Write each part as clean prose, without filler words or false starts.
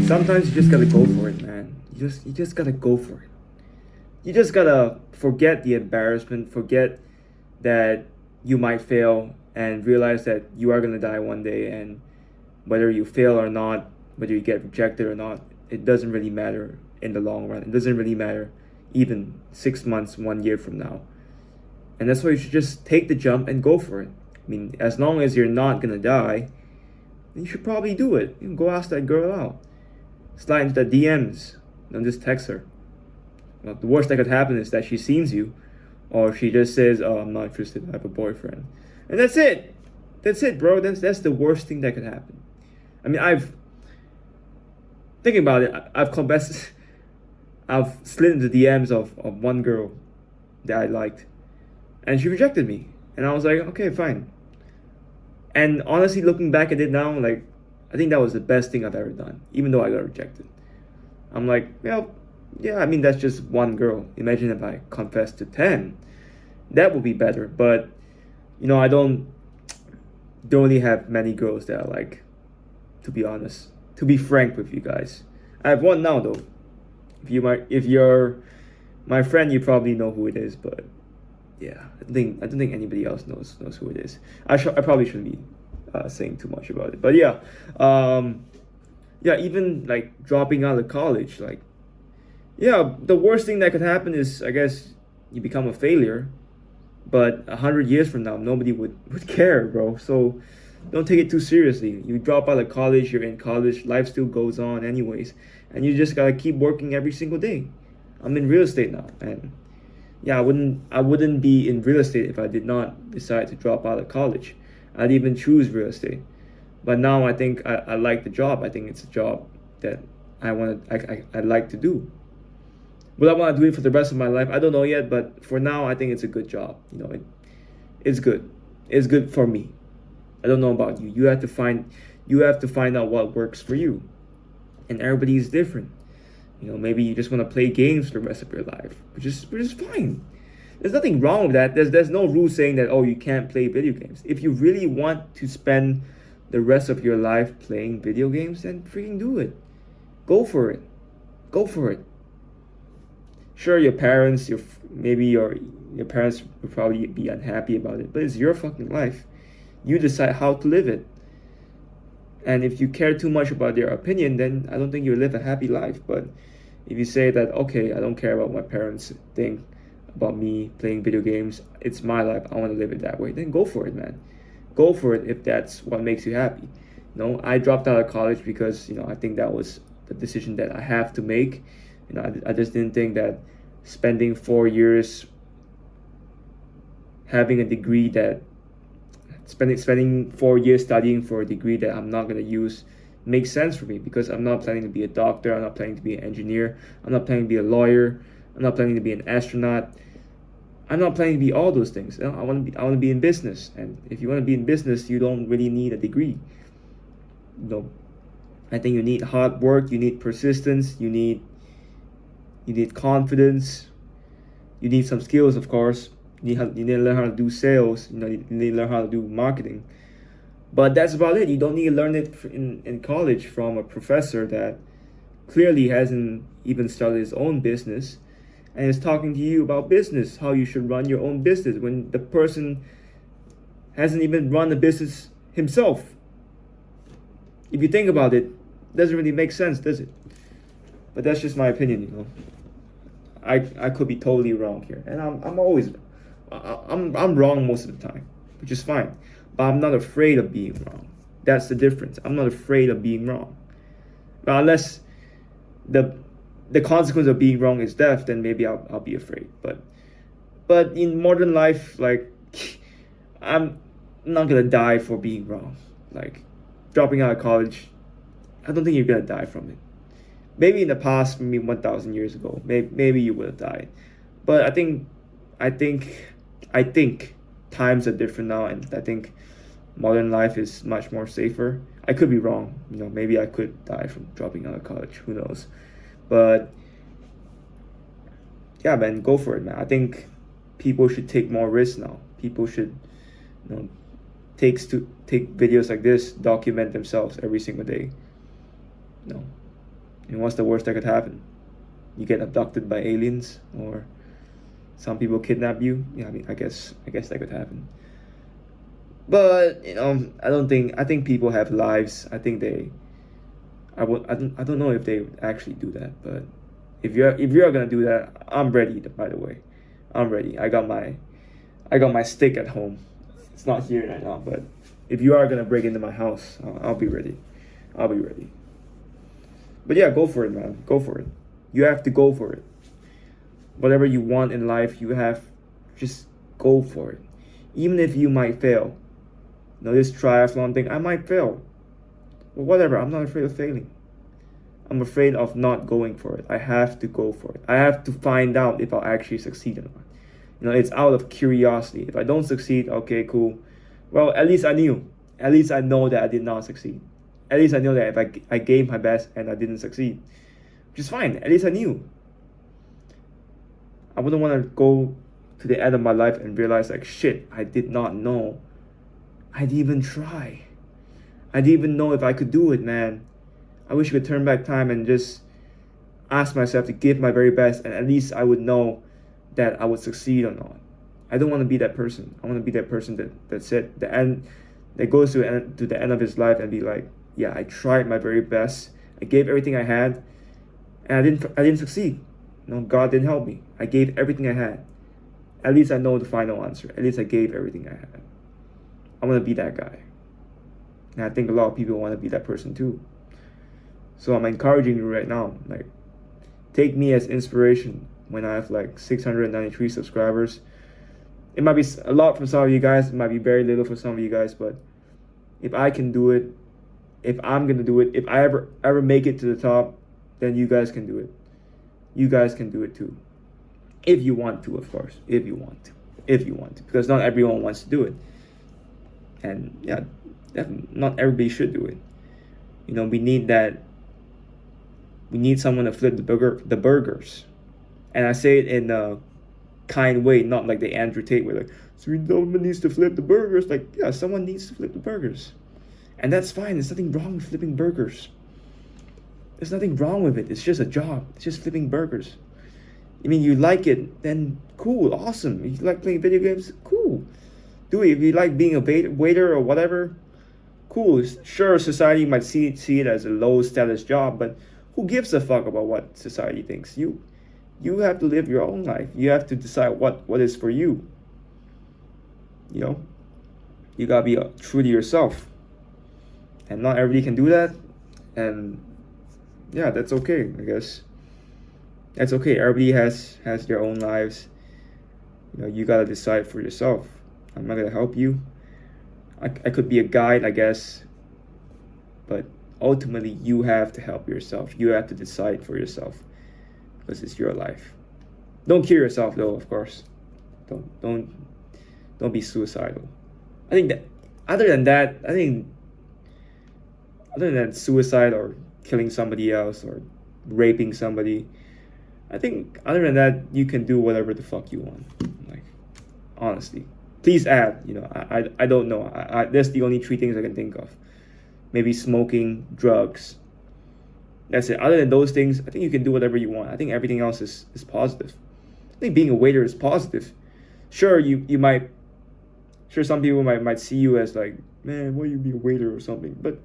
Sometimes you just gotta go for it, man. You just gotta go for it. You just gotta forget the embarrassment, forget that you might fail, and realize that you are gonna die one day. And whether you fail or not, whether you get rejected or not, it doesn't really matter in the long run. It doesn't really matter even 6 months, 1 year from now. And that's why you should just take the jump and go for it. I mean, as long as you're not gonna die, then you should probably do it. You can go ask that girl out. Slide into the DMs. Don't just text her. Well, the worst that could happen is that she sees you, or she just says, "Oh, I'm not interested. I have a boyfriend," and that's it. That's it, bro. That's the worst thing that could happen. I mean, I've thinking about it. I've confessed. I've slid into the DMs of one girl that I liked, and she rejected me, and I was like, okay, fine. And honestly, looking back at it now, like, I think that was the best thing I've ever done, even though I got rejected. I'm like, well, yeah, I mean, that's just one girl. Imagine if I confessed to 10. That would be better. But, I don't really have many girls that I like, to be honest. To be frank with you guys. I have one now, though. If you're my friend, you probably know who it is, but yeah, I don't think anybody else knows who it is. I probably shouldn't be saying too much about it, but yeah, yeah, even like dropping out of college, like, yeah, the worst thing that could happen is, I guess, you become a failure, but 100 years from now, nobody would care, bro. So don't take it too seriously. You drop out of college, you're in college, life still goes on anyways, and you just gotta keep working every single day. I'm in real estate now, and yeah, I wouldn't be in real estate if I did not decide to drop out of college. I'd even choose real estate. But now I think I like the job. I think it's a job that I like to do. Will I want to do it for the rest of my life? I don't know yet, but for now I think it's a good job. It's good. It's good for me. I don't know about you. You have to find out what works for you. And everybody is different. Maybe you just want to play games for the rest of your life, which is fine. There's nothing wrong with that. There's no rule saying that, oh, you can't play video games. If you really want to spend the rest of your life playing video games, then freaking do it. Go for it. Go for it. Sure, your parents, your parents will probably be unhappy about it, but it's your fucking life. You decide how to live it. And if you care too much about their opinion, then I don't think you'll live a happy life. But if you say that, okay, I don't care about what my parents think about me playing video games, it's my life, I want to live it that way, then go for it, man. Go for it if that's what makes you happy. I dropped out of college because, I think that was the decision that I have to make. I just didn't think that spending 4 years having a degree that spending 4 years studying for a degree that I'm not gonna use makes sense for me, because I'm not planning to be a doctor, I'm not planning to be an engineer, I'm not planning to be a lawyer, I'm not planning to be an astronaut. I'm not planning to be all those things. I want to be in business, and if you want to be in business, you don't really need a degree. No, I think you need hard work, you need persistence, you need confidence, you need some skills, of course. You need to learn how to do sales. You need to learn how to do marketing. But that's about it. You don't need to learn it in college from a professor that clearly hasn't even started his own business and is talking to you about business, how you should run your own business, when the person hasn't even run a business himself. If you think about it, it doesn't really make sense, does it? But that's just my opinion. I could be totally wrong here, and I'm always I'm wrong most of the time, which is fine. But I'm not afraid of being wrong. That's the difference. I'm not afraid of being wrong. But unless the consequence of being wrong is death, then maybe I'll be afraid. But in modern life, like, I'm not gonna die for being wrong. Like, dropping out of college, I don't think you're gonna die from it. Maybe in the past, maybe 1,000 years ago, maybe you would have died. But I think, I think times are different now, and I think modern life is much more safer. I could be wrong. Maybe I could die from dropping out of college. Who knows? But yeah, man, go for it, man. I think people should take more risks now. People should, you know, takes to take videos like this, document themselves every single day. No. And what's the worst that could happen? You get abducted by aliens, or some people kidnap you. Yeah, I mean, I guess that could happen. But I think people have lives. I think they. I don't know if they would actually do that, but if you're gonna do that, I'm ready. By the way, I'm ready. I got my stick at home. It's not here right now, but if you are gonna break into my house, I'll be ready. I'll be ready. But yeah, go for it, man. Go for it. You have to go for it. Whatever you want in life, you have just go for it. Even if you might fail. This triathlon thing, I might fail. But whatever, I'm not afraid of failing. I'm afraid of not going for it. I have to go for it. I have to find out if I'll actually succeed or not. It's out of curiosity. If I don't succeed, okay, cool. Well, at least I knew. At least I know that I did not succeed. At least I know that if I gave my best and I didn't succeed, which is fine. At least I knew. I wouldn't want to go to the end of my life and realize like, shit, I did not know. I didn't even try. I didn't even know if I could do it, man. I wish I could turn back time and just ask myself to give my very best, and at least I would know that I would succeed or not. I don't want to be that person. I want to be that person that's at the end, that goes to the end of his life and be like, yeah, I tried my very best. I gave everything I had, and I didn't succeed. God didn't help me. I gave everything I had. At least I know the final answer. At least I gave everything I had. I want to be that guy. And I think a lot of people want to be that person too. So I'm encouraging you right now, like, take me as inspiration when I have like 693 subscribers. It might be a lot for some of you guys. It might be very little for some of you guys. But if I can do it, if I'm going to do it, if I ever make it to the top, then you guys can do it. You guys can do it too. If you want to, of course. If you want to. Because not everyone wants to do it. And yeah, not everybody should do it. We need that. We need someone to flip the burgers. And I say it in a kind way, not like the Andrew Tate way, like, so someone needs to flip the burgers. Like, yeah, someone needs to flip the burgers. And that's fine. There's nothing wrong with flipping burgers. There's nothing wrong with it. It's just a job. It's just flipping burgers. I mean, you like it, then cool, awesome. If you like playing video games, cool. Do it. If you like being a waiter or whatever, cool. Sure, society might see it as a low status job, but who gives a fuck about what society thinks? You have to live your own life. You have to decide what is for you. You gotta be true to yourself. And not everybody can do that. And yeah, that's okay, I guess. That's okay. Everybody has their own lives. You gotta decide for yourself. I'm not gonna help you. I could be a guide, I guess. But ultimately, you have to help yourself. You have to decide for yourself. Because it's your life. Don't kill yourself, though, of course. Don't be suicidal. I think that other than suicide or killing somebody else or raping somebody, I think other than that, you can do whatever the fuck you want. Like, honestly. Please add, I don't know. That's the only 3 things I can think of. Maybe smoking, drugs. That's it. Other than those things, I think you can do whatever you want. I think everything else is positive. I think being a waiter is positive. Sure, you might. Sure, some people might see you as like, man, why you be a waiter or something? But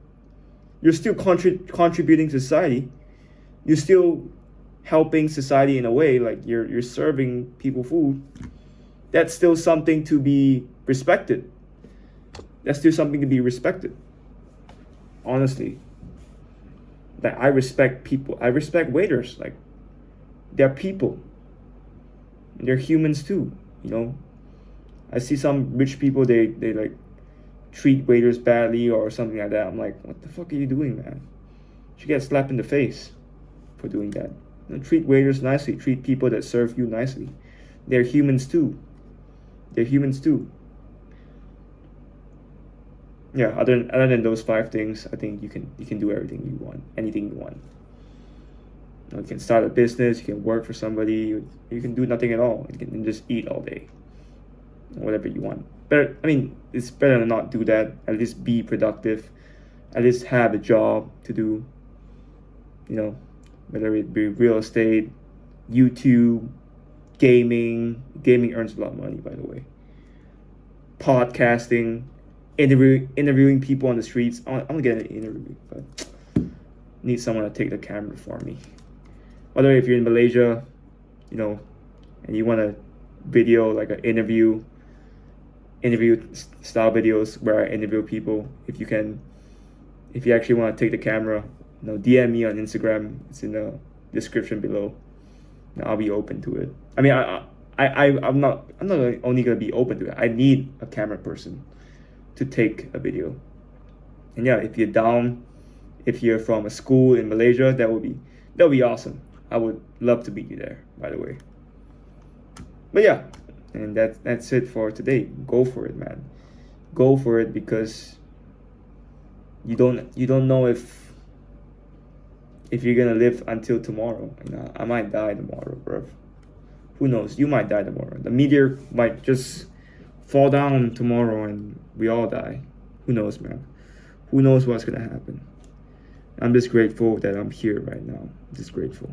you're still contributing to society. You're still helping society in a way. Like you're serving people food. That's still something to be respected. That's still something to be respected. Honestly. Like, I respect people. I respect waiters. Like, they're people. They're humans too, I see some rich people, they like treat waiters badly or something like that. I'm like, what the fuck are you doing, man? You should get slapped in the face for doing that. Treat waiters nicely. Treat people that serve you nicely. They're humans too. Yeah, other than those 5 things, I think you can do everything you want, anything you want. You can start a business, you can work for somebody, you can do nothing at all. You can just eat all day, whatever you want. better. I mean, it's better to not do that. At least be productive. At least have a job to do. You know, whether it be real estate, YouTube, gaming. Gaming earns a lot of money, by the way. Podcasting, interviewing people on the streets. I'm gonna get an interview, but need someone to take the camera for me. Whether if you're in Malaysia, you know, and you want a video like an interview style videos where I interview people. If you actually want to take the camera, you know, DM me on Instagram. It's in the description below. And I'll be open to it. I mean, I'm not only gonna be open to it. I need a camera person to take a video. And yeah, if you're down, if you're from a school in Malaysia, that would be awesome. I would love to meet you there, by the way. But yeah, and that's it for today. Go for it, man. Go for it, because you don't know if you're gonna live until tomorrow. You know, I might die tomorrow, bro. Who knows? You might die tomorrow. The meteor might just fall down tomorrow and we all die. Who knows, man? Who knows what's gonna happen? I'm just grateful that I'm here right now. I'm just grateful.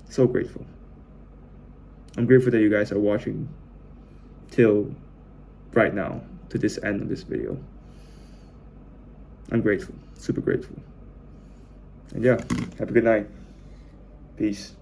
So grateful. I'm grateful that you guys are watching till right now, to this end of this video. I'm grateful. Super grateful. And yeah, have a good night. Peace.